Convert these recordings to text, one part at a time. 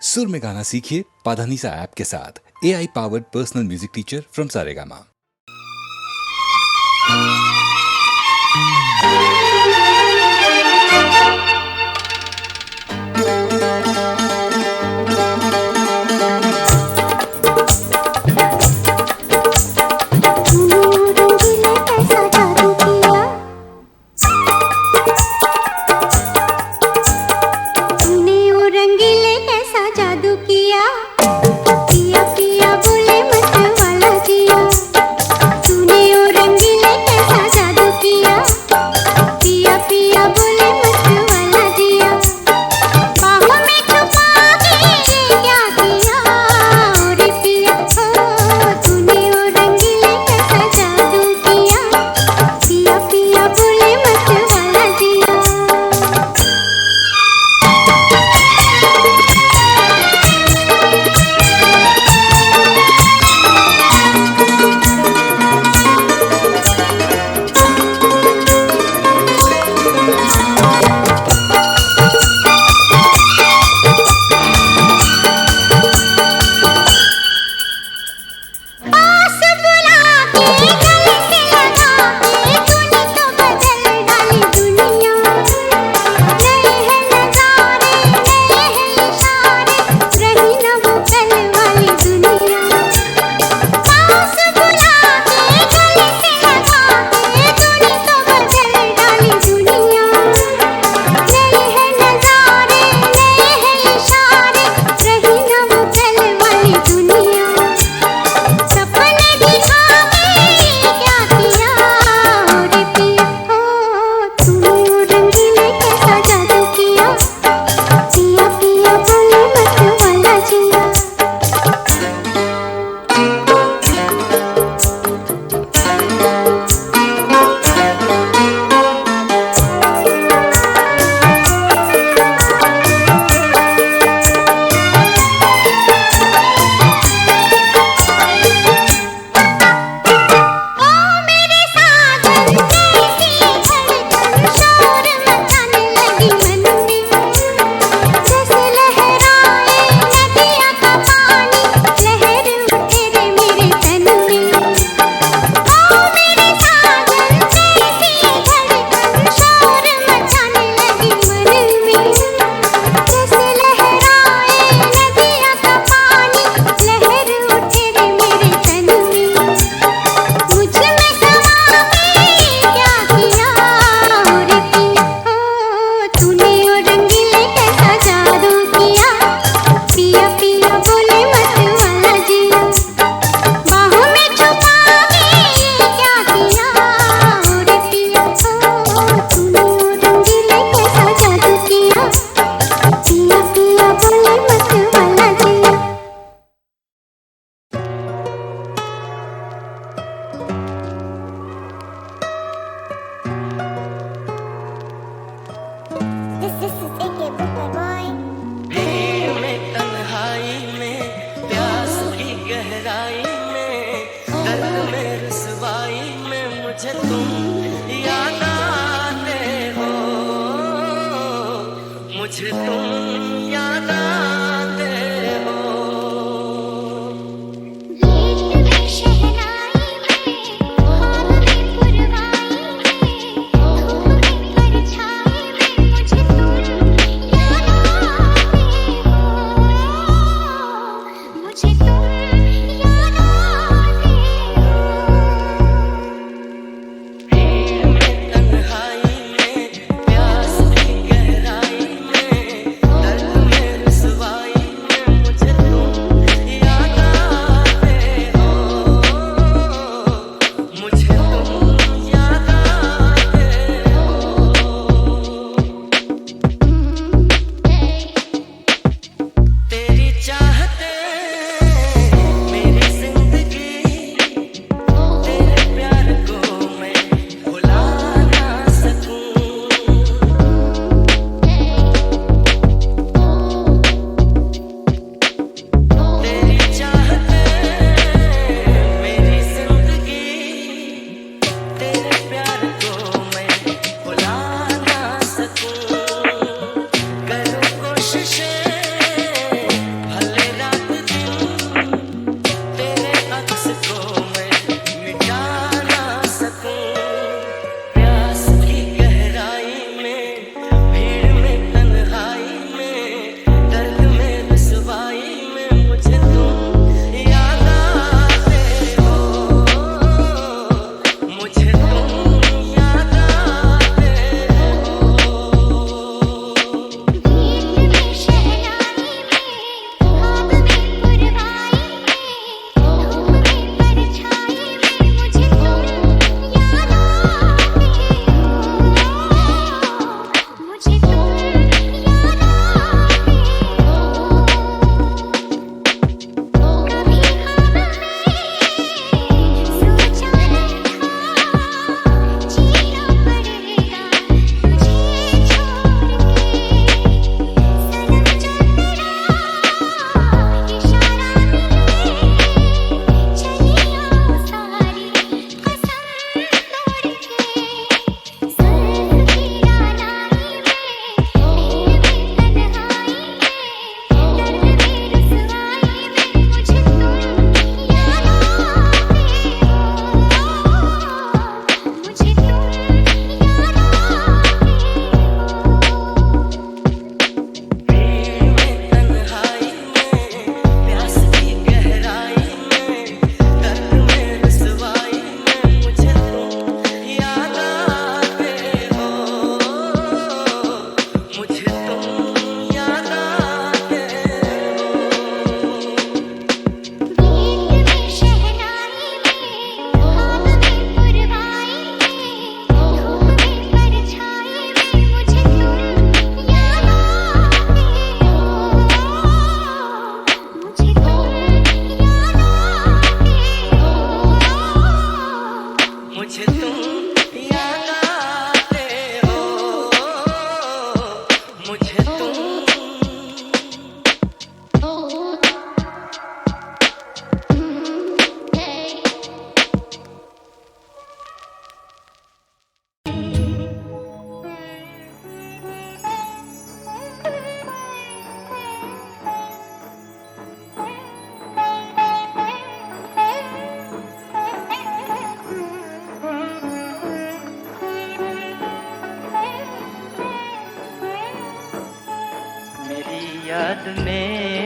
सुर में गाना सीखिए पाधानीसा ऐप के साथ। AI powered personal music teacher from Saregama.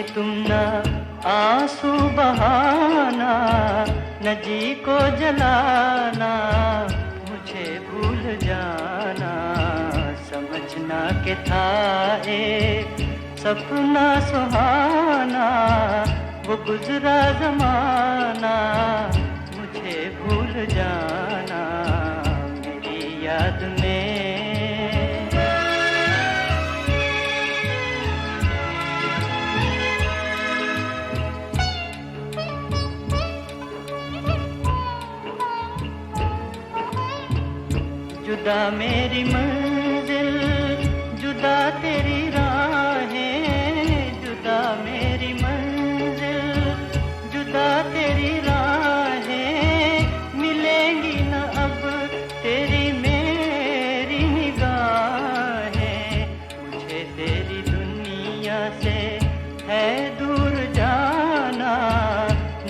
तुम ना आंसू बहाना, न जी को जलाना, मुझे भूल जाना। समझना के था एक सपना सुहाना, वो गुजरा जमाना, मुझे भूल जाना मेरी याद में। जुदा मेरी मंजिल, जुदा तेरी राहें, जुदा मेरी मंजिल, जुदा तेरी राहें, मिलेंगी न अब तेरी मेरी निगाहें। मुझे तेरी दुनिया से है दूर जाना,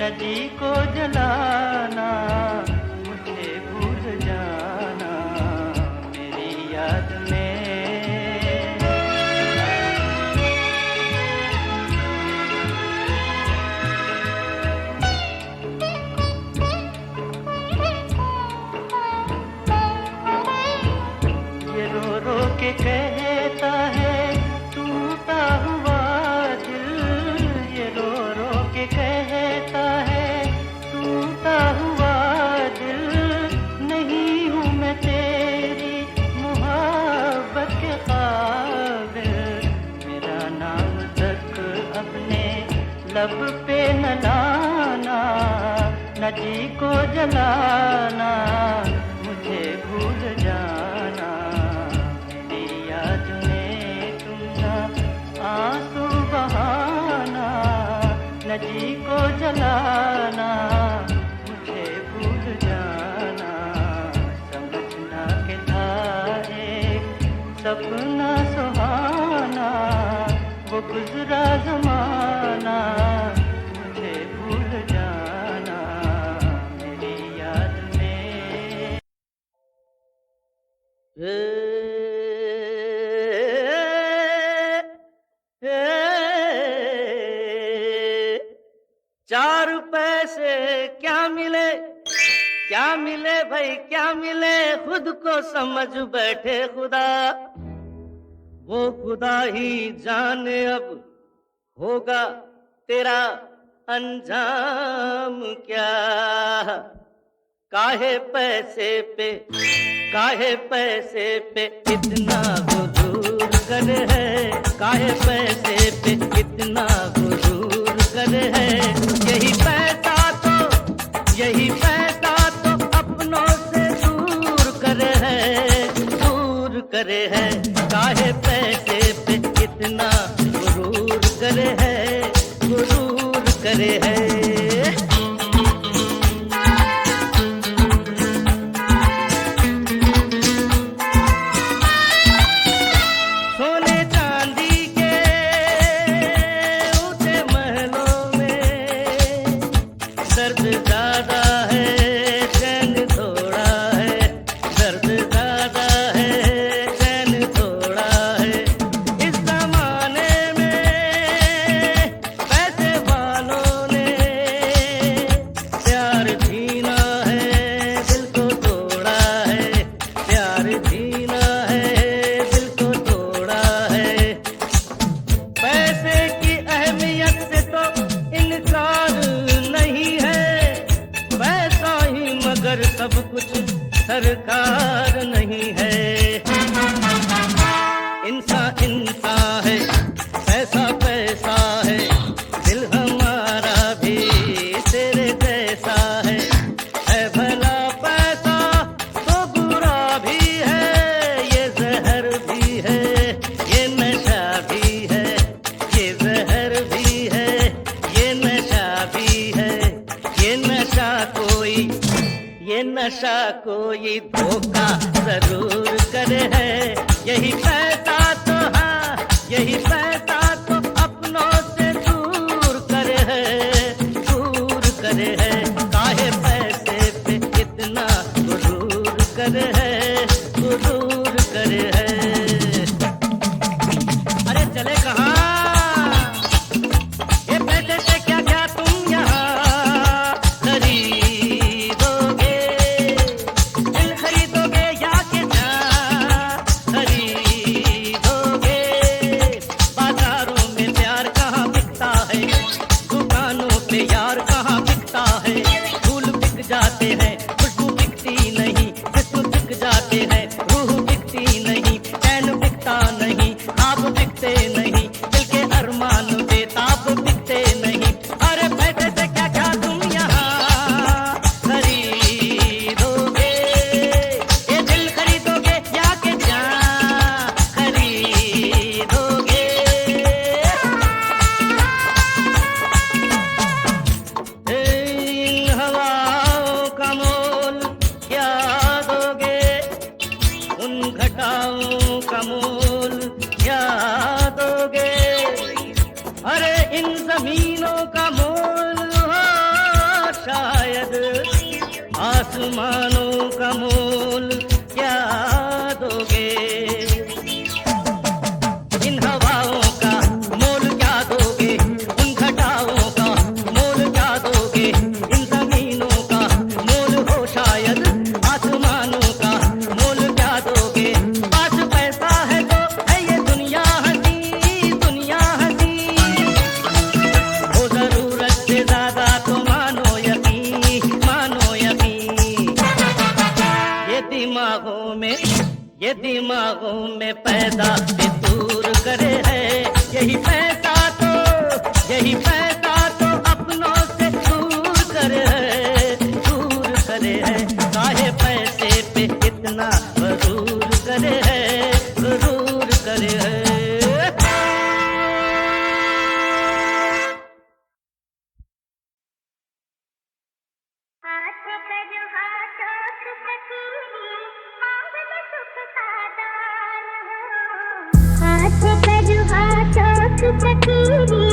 नदी को जलाना, मुझे भूल जाना मेरी याद में। ये रो रो के कहता है टूटा हुआ दिल, ये रो रो के कहता है टूटा हुआ दिल। नहीं हूँ मैं तेरी मोहब्बत के काबिल, मेरा नाम तक अपने लब पे न लाना, न जी को जलाना, मुझे भूल जाना मेरी याद में तुम ना आंसू बहाना, न जी को जलाना, मुझे भूल जाना। समझना के था एक सपना सुहाना, वो गुजरा जमाना, मुझे भूल जाना मेरी याद में। चार पैसे क्या मिले, क्या मिले भाई क्या मिले, खुद को समझ बैठे खुदा। वो खुदा ही जाने अब होगा तेरा अंजाम क्या। काहे पैसे पे, काहे पैसे पे इतना गुरूर कर है, काहे पैसे पे इतना गुरूर कर है। यही पैसा तो, यही पैसा तो अपनों से दूर करे है, दूर करे है। काहे पैसे पे इतना गुरूर करे है, गुरूर करे है। सब कुछ सरकार नहीं है। इंसान इंसान है, पैसा पैसा है, दिल हमारा भी तेरे जैसा है भला पैसा तो बुरा भी है, ये जहर भी है, ये नशा भी है, ये जहर भी है, ये नशा भी है। ये नशा कोई, ये नशा कोई धोखा जरूर करे है। यही पैसा तो, हाँ यही पैसा तो अपनों से दूर करे है, दूर करे है। काहे पैसे पे इतना गुरूर करे है, गुरूर करे है। अरे चले कहाँ? इन जमीनों का मोल हो शायद आसमानों का मोल क्या दोगे? इन हवाओं का मोल क्या दोगे? उन घटाओं का मोल क्या दोगे? इन जमीनों का मोल हो शायद आसमानों का मोल क्या दोगे? पास पैसा है तो है ये दुनिया हंसी, दुनिया हंसी। हो जरूरत से ज्यादा तो मानो यकीन, मानो यकीन। ये दिमागों में पैदा फितूर करे है। यही पैसा तो अपनों से दूर करे है, दूर करे है। काहे पैसे पे इतना गरूर करे है, गरूर करे है। हाथ पे जो हाथों की सकीनी, मांग में सुख का दान हो। हाथ पे जो हाथों की सकीनी,